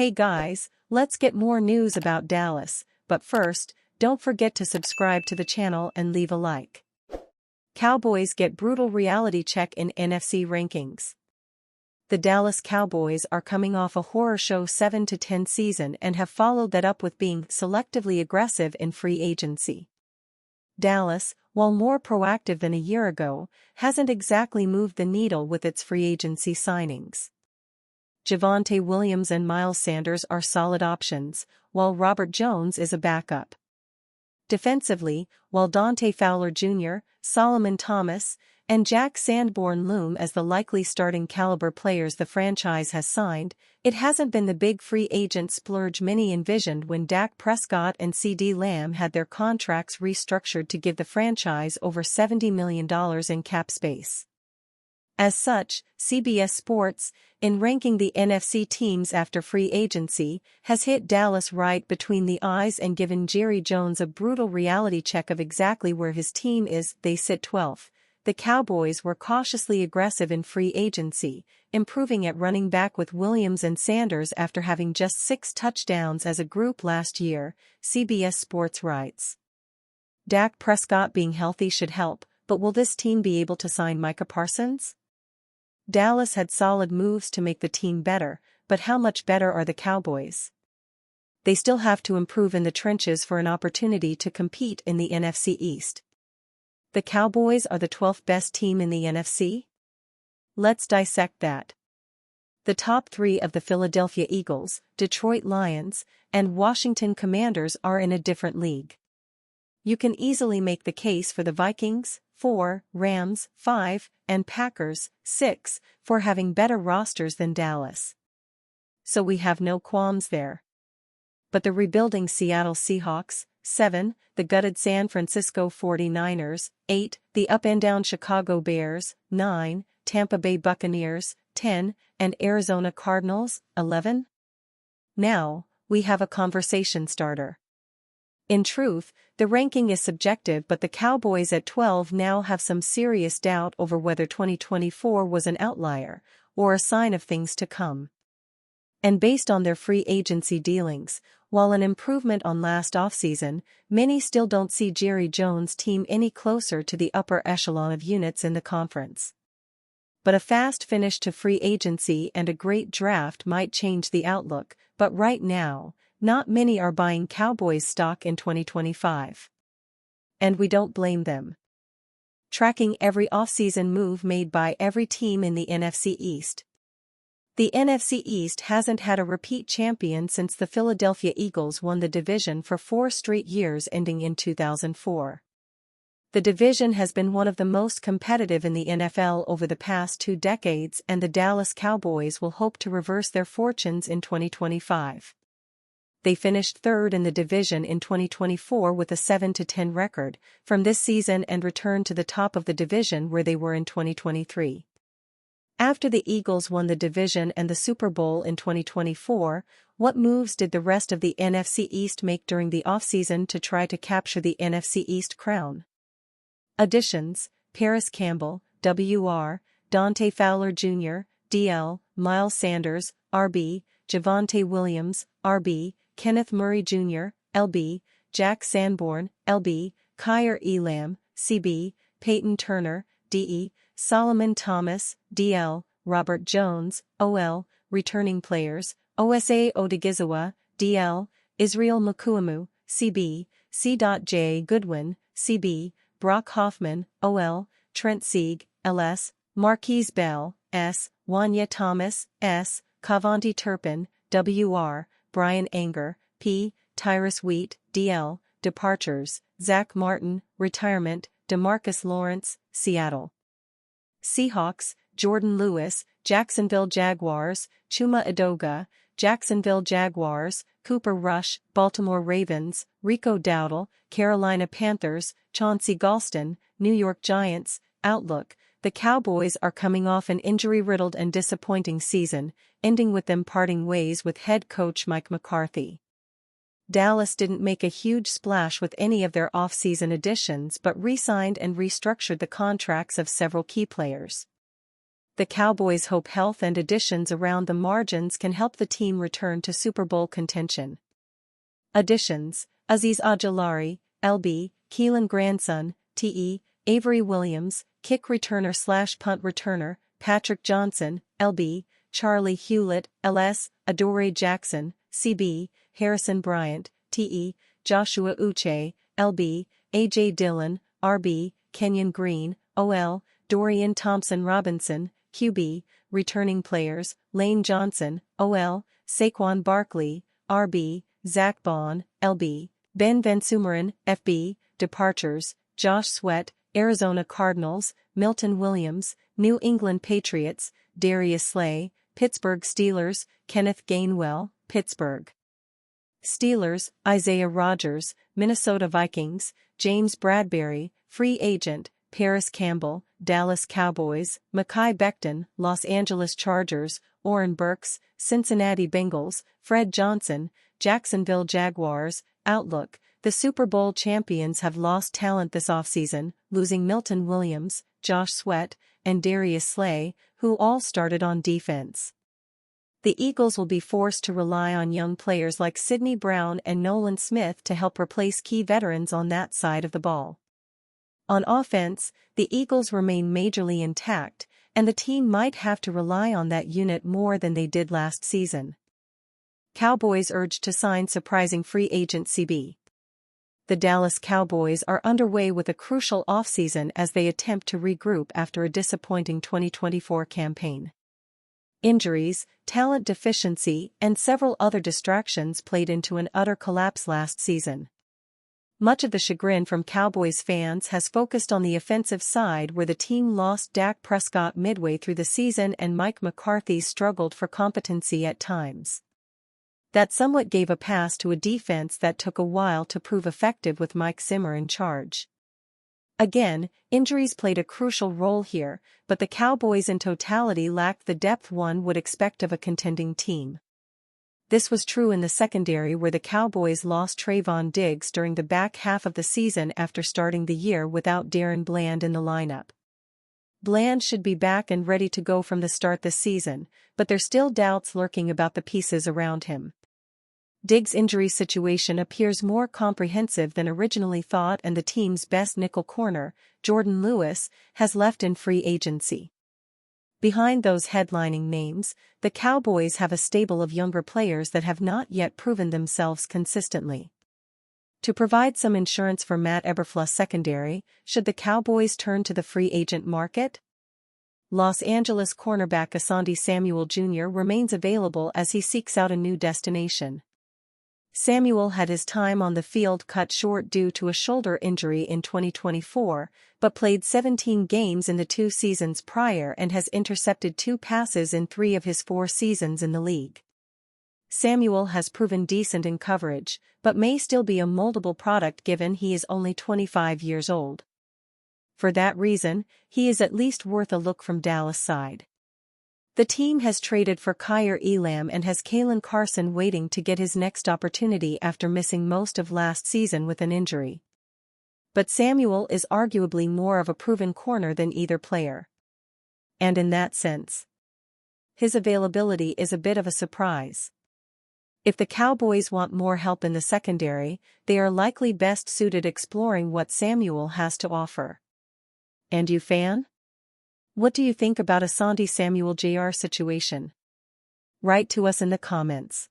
Hey guys, let's get more news about Dallas, but first, don't forget to subscribe to the channel and leave a like. Cowboys get brutal reality check in NFC rankings. The Dallas Cowboys are coming off a horror show 7-10 season and have followed that up with being selectively aggressive in free agency. Dallas, while more proactive than a year ago, hasn't exactly moved the needle with its free agency signings. Javonte Williams and Miles Sanders are solid options, while Robert Jones is a backup. Defensively, while Dante Fowler Jr., Solomon Thomas, and Jack Sanborn loom as the likely starting caliber players the franchise has signed, it hasn't been the big free agent splurge many envisioned when Dak Prescott and CeeDee Lamb had their contracts restructured to give the franchise over $70 million in cap space. As such, CBS Sports, in ranking the NFC teams after free agency, has hit Dallas right between the eyes and given Jerry Jones a brutal reality check of exactly where his team is. They sit 12th. The Cowboys were cautiously aggressive in free agency, improving at running back with Williams and Sanders after having just 6 touchdowns as a group last year, CBS Sports writes. Dak Prescott being healthy should help, but will this team be able to sign Micah Parsons? Dallas had solid moves to make the team better, but how much better are the Cowboys? They still have to improve in the trenches for an opportunity to compete in the NFC East. The Cowboys are the 12th best team in the NFC? Let's dissect that. The top 3 of the Philadelphia Eagles, Detroit Lions, and Washington Commanders are in a different league. You can easily make the case for the Vikings, 4, Rams, 5, and Packers, 6, for having better rosters than Dallas. So we have no qualms there. But the rebuilding Seattle Seahawks, 7, the gutted San Francisco 49ers, 8, the up-and-down Chicago Bears, 9, Tampa Bay Buccaneers, 10, and Arizona Cardinals, 11? Now, we have a conversation starter. In truth, the ranking is subjective, but the Cowboys at 12 now have some serious doubt over whether 2024 was an outlier, or a sign of things to come. And based on their free agency dealings, while an improvement on last offseason, many still don't see Jerry Jones' team any closer to the upper echelon of units in the conference. But a fast finish to free agency and a great draft might change the outlook, but right now, not many are buying Cowboys stock in 2025. And we don't blame them. Tracking every offseason move made by every team in the NFC East. The NFC East hasn't had a repeat champion since the Philadelphia Eagles won the division for 4 straight years ending in 2004. The division has been one of the most competitive in the NFL over the past 2 decades, and the Dallas Cowboys will hope to reverse their fortunes in 2025. They finished 3rd in the division in 2024 with a 7-10 record from this season and returned to the top of the division where they were in 2023. After the Eagles won the division and the Super Bowl in 2024, what moves did the rest of the NFC East make during the offseason to try to capture the NFC East crown? Additions: Paris Campbell, WR, Dante Fowler Jr., DL, Miles Sanders, RB, Javonte Williams, RB, Kenneth Murray Jr., LB, Jack Sanborn, LB, Kyer Elam, CB, Peyton Turner, DE, Solomon Thomas, DL, Robert Jones, OL, returning players, Osa Odigizua, DL, Israel Mukuamu, CB, C.J. Goodwin, CB, Brock Hoffman, OL, Trent Sieg, LS, Marquise Bell, S, Wanya Thomas, S, Kavanti Turpin, WR, Brian Anger, P, Tyrus Wheat, DL, departures, Zach Martin, retirement, DeMarcus Lawrence, Seattle Seahawks, Jordan Lewis, Jacksonville Jaguars, Chuma Edoga, Jacksonville Jaguars, Cooper Rush, Baltimore Ravens, Rico Dowdle, Carolina Panthers, Chauncey Galston, New York Giants. Outlook: the Cowboys are coming off an injury-riddled and disappointing season, ending with them parting ways with head coach Mike McCarthy. Dallas didn't make a huge splash with any of their off-season additions but re-signed and restructured the contracts of several key players. The Cowboys hope health and additions around the margins can help the team return to Super Bowl contention. Additions: Azeez Ojulari, LB, Keelan Grandson, TE, Avery Williams, kick returner/punt returner, Patrick Johnson, LB, Charlie Hewlett, LS, Adoree Jackson, CB, Harrison Bryant, TE, Joshua Uche, LB, AJ Dillon, RB, Kenyon Green, OL, Dorian Thompson-Robinson, QB, returning players, Lane Johnson, OL, Saquon Barkley, RB, Zach Bond, LB, Ben VanSumeren, FB, departures, Josh Sweat, Arizona Cardinals, Milton Williams, New England Patriots, Darius Slay, Pittsburgh Steelers, Kenneth Gainwell, Pittsburgh Steelers, Isaiah Rodgers, Minnesota Vikings, James Bradbury, free agent, Paris Campbell, Dallas Cowboys, Mekhi Becton, Los Angeles Chargers, Oren Burks, Cincinnati Bengals, Fred Johnson, Jacksonville Jaguars. Outlook: the Super Bowl champions have lost talent this offseason, losing Milton Williams, Josh Sweat, and Darius Slay, who all started on defense. The Eagles will be forced to rely on young players like Sidney Brown and Nolan Smith to help replace key veterans on that side of the ball. On offense, the Eagles remain majorly intact, and the team might have to rely on that unit more than they did last season. Cowboys urged to sign surprising free agent CB. The Dallas Cowboys are underway with a crucial offseason as they attempt to regroup after a disappointing 2024 campaign. Injuries, talent deficiency, and several other distractions played into an utter collapse last season. Much of the chagrin from Cowboys fans has focused on the offensive side, where the team lost Dak Prescott midway through the season and Mike McCarthy struggled for competency at times. That somewhat gave a pass to a defense that took a while to prove effective with Mike Zimmer in charge. Again, injuries played a crucial role here, but the Cowboys in totality lacked the depth one would expect of a contending team. This was true in the secondary, where the Cowboys lost Trayvon Diggs during the back half of the season after starting the year without Darren Bland in the lineup. Bland should be back and ready to go from the start this season, but there's still doubts lurking about the pieces around him. Diggs' injury situation appears more comprehensive than originally thought, and the team's best nickel corner, Jordan Lewis, has left in free agency. Behind those headlining names, the Cowboys have a stable of younger players that have not yet proven themselves consistently. To provide some insurance for Matt Eberflus secondary, should the Cowboys turn to the free agent market? Los Angeles cornerback Asante Samuel Jr. remains available as he seeks out a new destination. Samuel had his time on the field cut short due to a shoulder injury in 2024, but played 17 games in the 2 seasons prior and has intercepted 2 passes in 3 of his 4 seasons in the league. Samuel has proven decent in coverage, but may still be a moldable product given he is only 25 years old. For that reason, he is at least worth a look from Dallas' side. The team has traded for Kyer Elam and has Kalen Carson waiting to get his next opportunity after missing most of last season with an injury. But Samuel is arguably more of a proven corner than either player. And in that sense, his availability is a bit of a surprise. If the Cowboys want more help in the secondary, they are likely best suited exploring what Samuel has to offer. And you, fan? What do you think about Asante Samuel Jr. situation? Write to us in the comments.